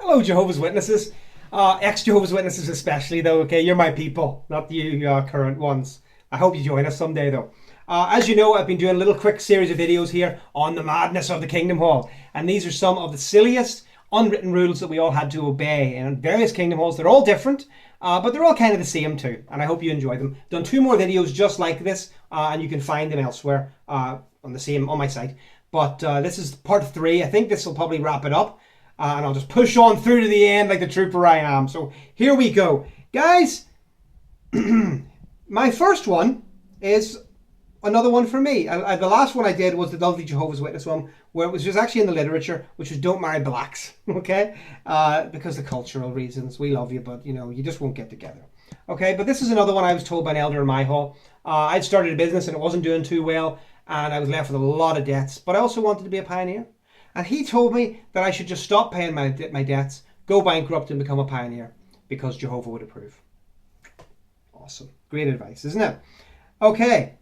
Hello, Jehovah's Witnesses. Ex-Jehovah's Witnesses especially, though, okay? You're my people, not you current ones. I hope you join us someday, though. As you know, I've been doing a little quick series of videos here on the madness of the Kingdom Hall. And these are some of the silliest unwritten rules that we all had to obey in various Kingdom Halls. They're all different, but they're all kind of the same too. And I hope you enjoy them. Done 2 more videos just like this, and you can find them elsewhere on my site. But this is part 3. I think this will probably wrap it up. And I'll just push on through to the end like the trooper I am. So here we go. Guys, my first one is another one for me. The last one I did was the lovely Jehovah's Witness one, where it was just actually in the literature, which was don't marry blacks, okay? Because of cultural reasons. We love you, but you know, you just won't get together. Okay, but this is another one I was told by an elder in my hall. I'd started a business and it wasn't doing too well, and I was left with a lot of debts, but I also wanted to be a pioneer. And he told me that I should just stop paying my debts, go bankrupt and become a pioneer, because Jehovah would approve. Awesome. Great advice, isn't it? Okay.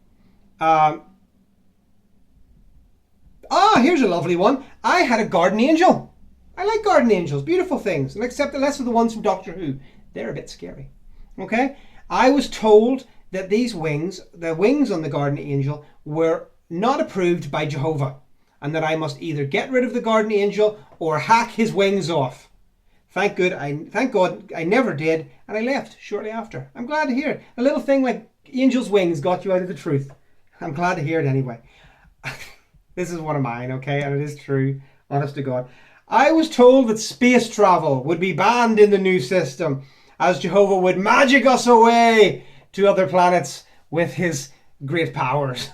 Here's a lovely one. I had a garden angel. I like garden angels, beautiful things, and except the less of the ones from Doctor Who. They're a bit scary. Okay? I was told that these wings, the wings on the garden angel, were not approved by Jehovah, and that I must either get rid of the garden angel or hack his wings off. Thank God I never did, and I left shortly after. I'm glad to hear it. A little thing like angel's wings got you out of the truth. I'm glad to hear it anyway. This is one of mine, okay, and it is true, honest to God. I was told that space travel would be banned in the new system, as Jehovah would magic us away to other planets with his great powers.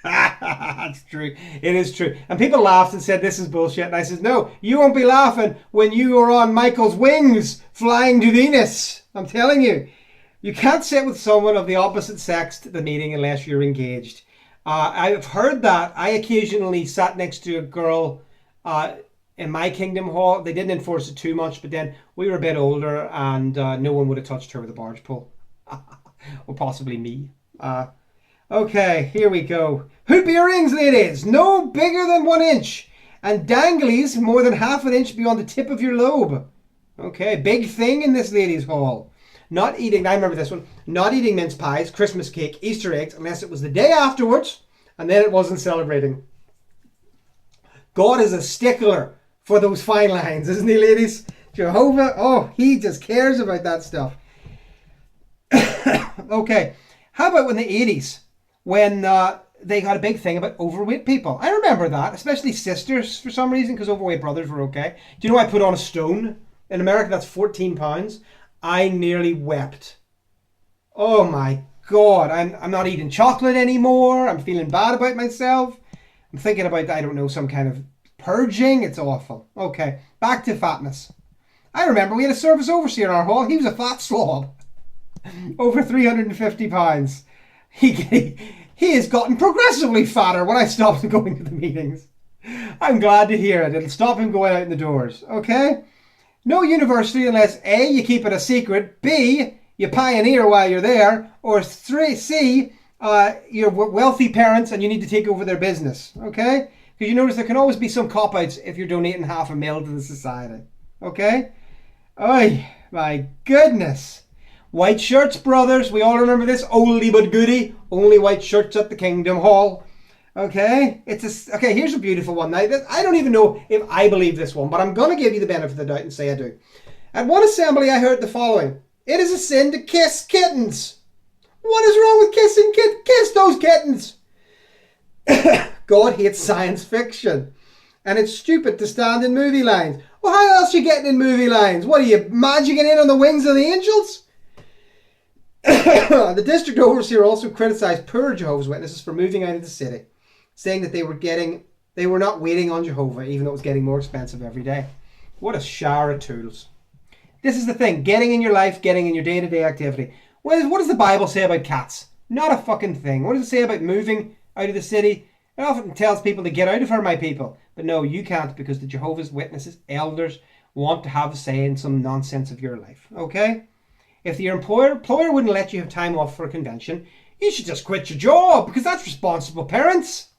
That's true. It is true. And people laughed and said this is bullshit. And I said, no, you won't be laughing when you are on Michael's wings flying to Venus. I'm telling you. You can't sit with someone of the opposite sex to the meeting unless you're engaged. I've heard that. I occasionally sat next to a girl in my Kingdom Hall. They didn't enforce it too much, but then we were a bit older and no one would have touched her with a barge pole. Or possibly me. Okay, here we go. Hoop earrings, ladies, no bigger than 1 inch, and danglies more than ½ an inch beyond the tip of your lobe. Okay, big thing in this ladies' hall. Not eating, I remember this one, not eating mince pies, Christmas cake, Easter eggs, unless it was the day afterwards, and then it wasn't celebrating. God is a stickler for those fine lines, isn't he, ladies? Jehovah, oh, he just cares about that stuff. Okay, how about in the 80s? When they got a big thing about overweight people. I remember that, especially sisters for some reason, because overweight brothers were okay. Do you know I put on a stone? In America, that's 14 pounds. I nearly wept. Oh my God, I'm not eating chocolate anymore. I'm feeling bad about myself. I'm thinking about, I don't know, some kind of purging. It's awful. Okay, back to fatness. I remember we had a service overseer in our hall. He was a fat slob. Over 350 pounds. He has gotten progressively fatter when I stopped going to the meetings. I'm glad to hear it. It'll stop him going out in the doors. Okay? No university unless A, you keep it a secret, B, you pioneer while you're there, or C, you're wealthy parents and you need to take over their business. Okay? Because you notice there can always be some cop-outs if you're donating $500,000 to the society. Okay? Oh my goodness. White shirts, brothers. We all remember this. Oldie but goodie. Only white shirts at the Kingdom Hall. Okay. Okay, here's a beautiful one. Now, I don't even know if I believe this one, but I'm going to give you the benefit of the doubt and say I do. At one assembly, I heard the following. It is a sin to kiss kittens. What is wrong with kissing kittens? Kiss those kittens. God hates science fiction. And it's stupid to stand in movie lines. Well, how else are you getting in movie lines? What, are you magicking in on the wings of the angels? The district overseer also criticised poor Jehovah's Witnesses for moving out of the city, saying that they were not waiting on Jehovah, even though it was getting more expensive every day. What a shower of tools. This is the thing, getting in your life, getting in your day-to-day activity. What does the Bible say about cats? Not a fucking thing. What does it say about moving out of the city? It often tells people to get out of her, my people. But no, you can't, because the Jehovah's Witnesses, elders, want to have a say in some nonsense of your life. Okay? If your employer wouldn't let you have time off for a convention, you should just quit your job, because that's responsible parents.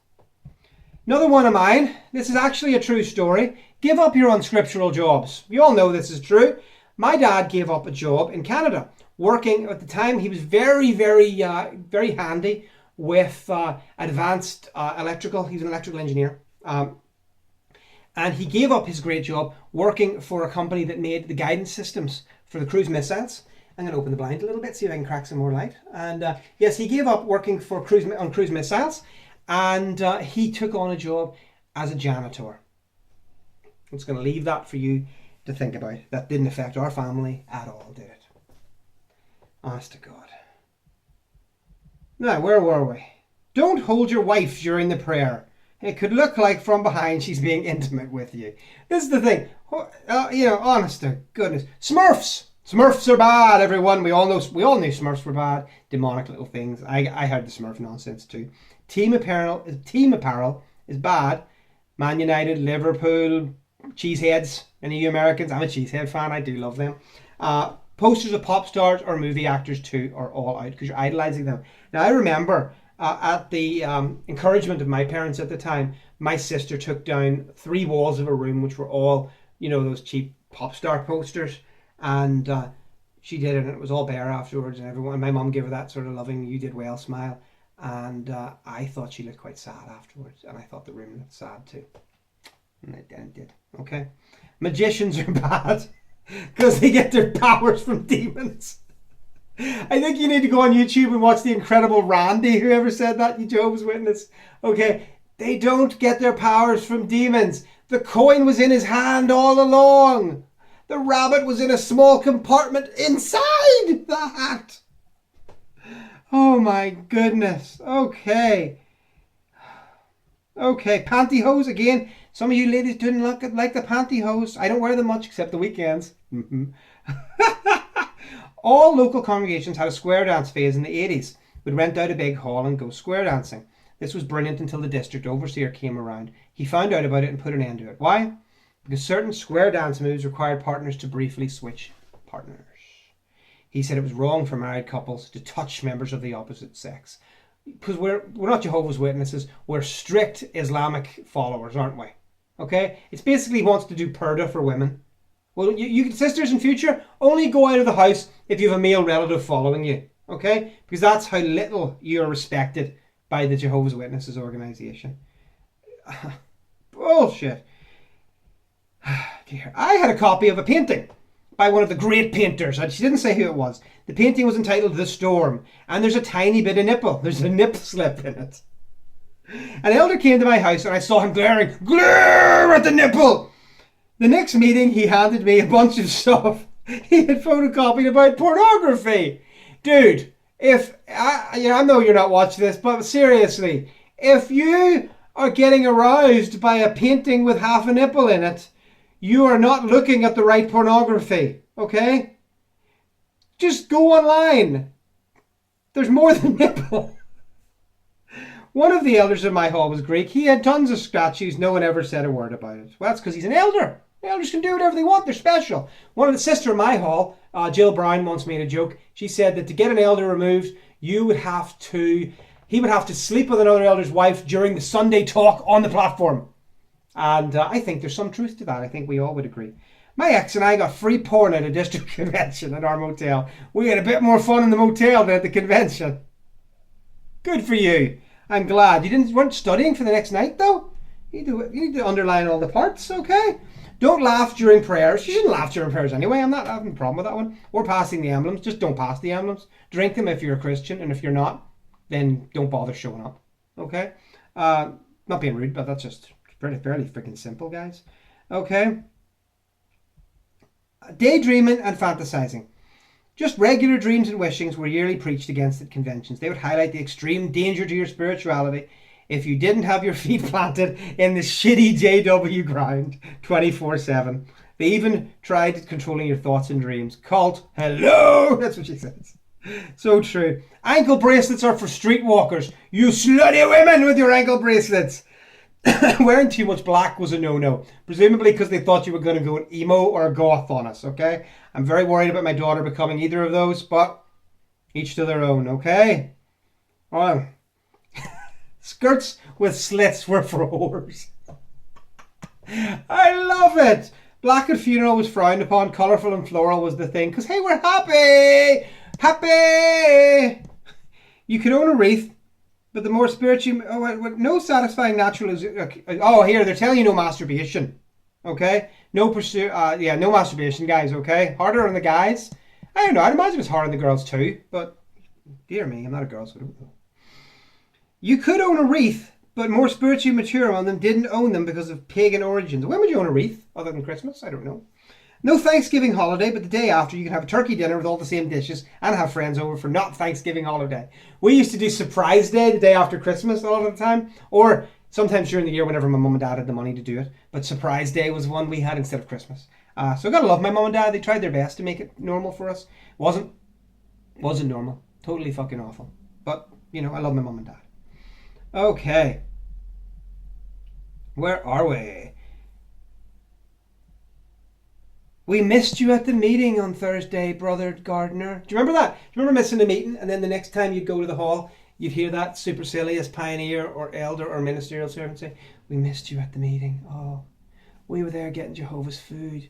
Another one of mine. This is actually a true story. Give up your unscriptural jobs. You all know this is true. My dad gave up a job in Canada, working at the time. He was very, very, very handy with advanced electrical. He was an electrical engineer. And he gave up his great job working for a company that made the guidance systems for the cruise missiles. I'm going to open the blind a little bit, see if I can crack some more light. And yes, he gave up working for cruise missiles, and he took on a job as a janitor. I'm just going to leave that for you to think about. That didn't affect our family at all, did it? Honest to God. Now, where were we? Don't hold your wife during the prayer. It could look like from behind she's being intimate with you. This is the thing. Honest to goodness. Smurfs! Smurfs are bad, everyone. We all knew Smurfs were bad. Demonic little things. I heard the Smurf nonsense too. Team apparel is bad. Man United, Liverpool, cheeseheads. Any of you Americans? I'm a cheesehead fan. I do love them. Posters of pop stars or movie actors too are all out because you're idolizing them. Now I remember at the encouragement of my parents at the time, my sister took down 3 walls of a room which were all, those cheap pop star posters, and she did it, and it was all bare afterwards, and my mum gave her that sort of loving "you did well" smile, and I thought she looked quite sad afterwards, and I thought the room looked sad too, and it did. Okay, magicians are bad because they get their powers from demons. I think you need to go on YouTube and watch the incredible Randy, whoever said that, you Jehovah's Witness. Okay, they don't get their powers from demons. The coin was in his hand all along. The rabbit was in a small compartment inside the hat. Oh my goodness. Okay, pantyhose again. Some of you ladies didn't like the pantyhose. I don't wear them much except the weekends. All local congregations had a square dance phase in the 80s. We'd rent out a big hall and go square dancing. This was brilliant until the district overseer came around. He found out about it and put an end to it. Why? Because certain square dance moves required partners to briefly switch partners. He said it was wrong for married couples to touch members of the opposite sex. Because we're not Jehovah's Witnesses, we're strict Islamic followers, aren't we? Okay? It basically wants to do purdah for women. Well, you sisters in future, only go out of the house if you have a male relative following you, okay? Because that's how little you're respected by the Jehovah's Witnesses organization. Bullshit. Dear. I had a copy of a painting by one of the great painters, and she didn't say who it was. The painting was entitled The Storm, and there's a tiny bit of nipple. There's a nip slip in it. An elder came to my house, and I saw him glare at the nipple. The next meeting, he handed me a bunch of stuff he had photocopied about pornography. Dude, I know you're not watching this, but seriously, if you are getting aroused by a painting with half a nipple in it, you are not looking at the right pornography, okay? Just go online. There's more than nipple. One of the elders in my hall was Greek. He had tons of statues. No one ever said a word about it. Well, that's because he's an elder. The elders can do whatever they want. They're special. One of the sister in my hall, Jill Brown, once made a joke. She said that to get an elder removed, he would have to sleep with another elder's wife during the Sunday talk on the platform. And I think there's some truth to that. I think we all would agree. My ex and I got free porn at a district convention at our motel. We had a bit more fun in the motel than at the convention. Good for you. I'm glad. You weren't studying for the next night, though? You need to underline all the parts, okay? Don't laugh during prayers. You shouldn't laugh during prayers anyway. I'm not having a problem with that one. Or passing the emblems. Just don't pass the emblems. Drink them if you're a Christian, and if you're not, then don't bother showing up. Okay? Not being rude, but that's just fairly freaking simple, guys. Okay? Daydreaming and fantasizing. Just regular dreams and wishings were yearly preached against at conventions. They would highlight the extreme danger to your spirituality if you didn't have your feet planted in the shitty JW ground 24/7. They even tried controlling your thoughts and dreams. Cult, hello! That's what she says. So true. Ankle bracelets are for streetwalkers. You slutty women with your ankle bracelets. Wearing too much black was a no-no. Presumably because they thought you were going to go emo or goth on us, okay? I'm very worried about my daughter becoming either of those, but each to their own, okay? Skirts with slits were for whores. I love it. Black at funeral was frowned upon. Colourful and floral was the thing. Because, hey, we're happy. Happy. You can own a wreath, but the more spiritual... no satisfying natural... Oh, here, they're telling you no masturbation. Okay? No pursue... no masturbation, guys, okay? Harder on the guys. I don't know. I'd imagine it's hard on the girls, too. But, dear me, I'm not a girl, so I don't know. You could own a wreath, but more spiritually mature on them didn't own them because of pagan origins. When would you own a wreath other than Christmas? I don't know. No Thanksgiving holiday, but the day after you can have a turkey dinner with all the same dishes and have friends over for not Thanksgiving holiday. We used to do surprise day the day after Christmas a lot of the time, or sometimes during the year whenever my mum and dad had the money to do it. But surprise day was one we had instead of Christmas. So I gotta love my mum and dad. They tried their best to make it normal for us. Wasn't normal. Totally fucking awful. But, you know, I love my mum and dad. Okay. Where are we? We missed you at the meeting on Thursday, Brother Gardner. Do you remember that? Do you remember missing the meeting and then the next time you'd go to the hall, you'd hear that super silliest pioneer or elder or ministerial servant say, we missed you at the meeting. Oh, we were there getting Jehovah's food.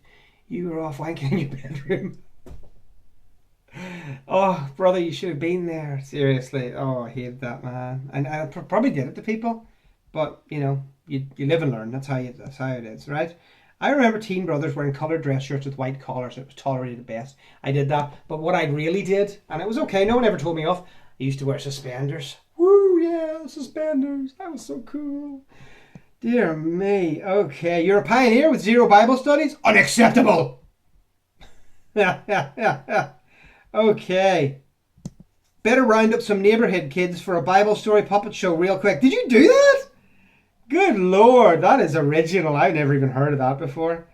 You were off wanking in your bedroom. Oh, brother, you should have been there. Seriously. Oh, I hated that, man. And I probably did it to people. But, you know, you live and learn. That's how it is, right? I remember teen brothers wearing coloured dress shirts with white collars. It was tolerated best. I did that. But what I really did, and it was okay, no one ever told me off, I used to wear suspenders. Woo, yeah, suspenders. That was so cool. Dear me. Okay, you're a pioneer with 0 Bible studies? Unacceptable. Yeah. Okay. Better round up some neighbourhood kids for a Bible story puppet show real quick. Did you do that? Good Lord, that is original. I've never even heard of that before.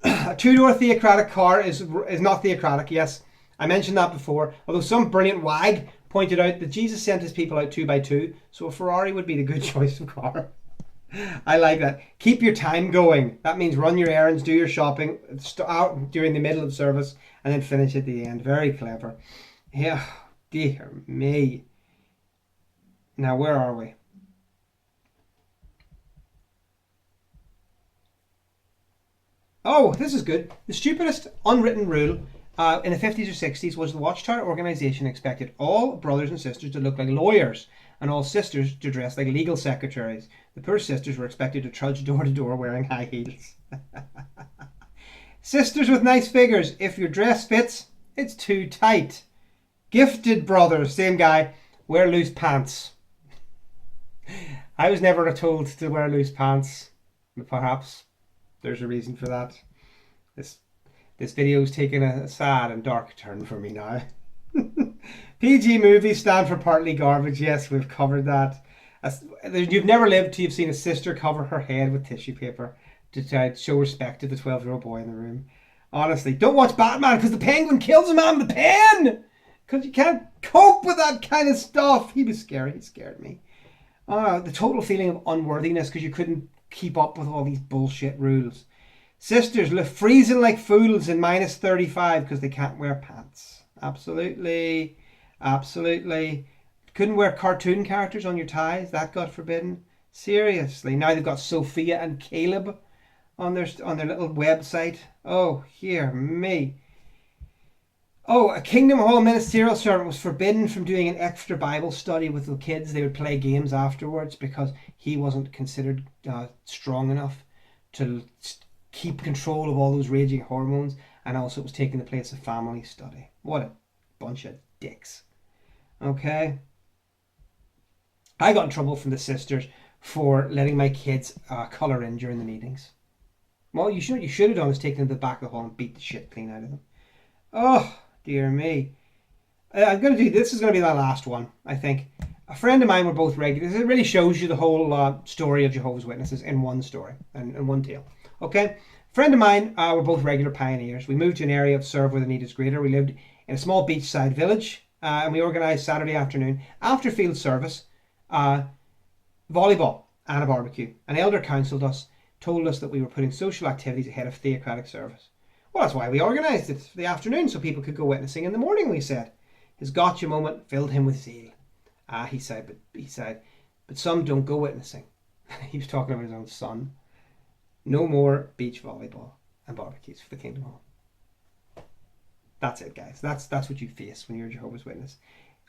A 2-door theocratic car is not theocratic, yes. I mentioned that before. Although some brilliant wag pointed out that Jesus sent his people out 2 by 2, so a Ferrari would be the good choice of car. I like that. Keep your time going. That means run your errands, do your shopping, out during the middle of service, and then finish at the end. Very clever. Yeah, dear me. Now, where are we? Oh, this is good. The stupidest unwritten rule in the 50s or 60s was the Watchtower organisation expected all brothers and sisters to look like lawyers and all sisters to dress like legal secretaries. The poor sisters were expected to trudge door to door wearing high heels. Sisters with nice figures, if your dress fits, it's too tight. Gifted brothers, same guy, wear loose pants. I was never told to wear loose pants, but perhaps there's a reason for that. This video's taking a sad and dark turn for me now. PG movies stand for partly garbage. Yes, we've covered that. You've never lived till you've seen a sister cover her head with tissue paper to try to show respect to the 12-year-old boy in the room. Honestly, don't watch Batman because the Penguin kills a man with a pen. Because you can't cope with that kind of stuff. He was scary. He scared me. The total feeling of unworthiness because you couldn't keep up with all these bullshit rules. Sisters live freezing like fools in minus 35 because they can't wear pants. Absolutely. Couldn't wear cartoon characters on your ties. That got forbidden. Seriously. Now they've got Sophia and Caleb on their little website. Oh, hear me. Oh, a Kingdom Hall ministerial servant was forbidden from doing an extra Bible study with the kids. They would play games afterwards because he wasn't considered strong enough to keep control of all those raging hormones, and also it was taking the place of family study. What a bunch of dicks. Okay. I got in trouble from the sisters for letting my kids colour in during the meetings. Well, you should have done is taken them to the back of the hall and beat the shit clean out of them. Oh, dear me. This is going to be the last one, I think. A friend of mine were both regulars. It really shows you the whole story of Jehovah's Witnesses in one story, in one tale. Okay? A friend of mine were both regular pioneers. We moved to an area of serve where the need is greater. We lived in a small beachside village, and we organised Saturday afternoon, after field service, volleyball and a barbecue. An elder counselled us, told us that we were putting social activities ahead of theocratic service. Well, that's why we organised it for the afternoon, so people could go witnessing in the morning, we said. His gotcha moment filled him with zeal. He said, but some don't go witnessing. He was talking about his own son. No more beach volleyball and barbecues for the Kingdom Hall. That's it, guys. That's what you face when you're a Jehovah's Witness.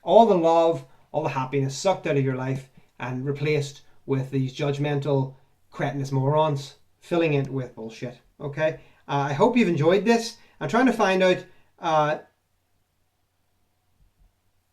All the love, all the happiness sucked out of your life and replaced with these judgmental, cretinous morons filling it with bullshit. Okay? I hope you've enjoyed this. I'm trying to find out...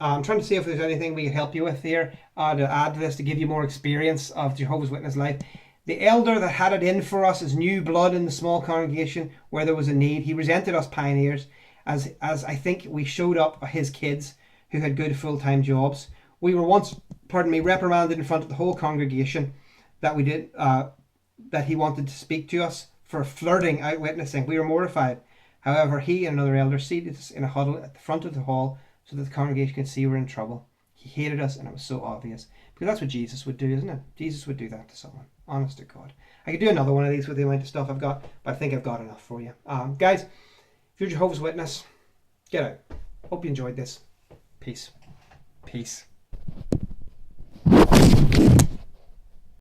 I'm trying to see if there's anything we can help you with here to add to this, to give you more experience of Jehovah's Witness life. The elder that had it in for us as new blood in the small congregation where there was a need, he resented us pioneers as I think we showed up his kids who had good full-time jobs. We were once, reprimanded in front of the whole congregation that we did, that he wanted to speak to us for flirting out witnessing. We were mortified. However, he and another elder seated us in a huddle at the front of the hall so that the congregation could see we're in trouble. He hated us, and it was so obvious. Because that's what Jesus would do, isn't it? Jesus would do that to someone. Honest to God. I could do another one of these with the amount of stuff I've got, but I think I've got enough for you. Guys, if you're Jehovah's Witness, get out. Hope you enjoyed this. Peace. Peace.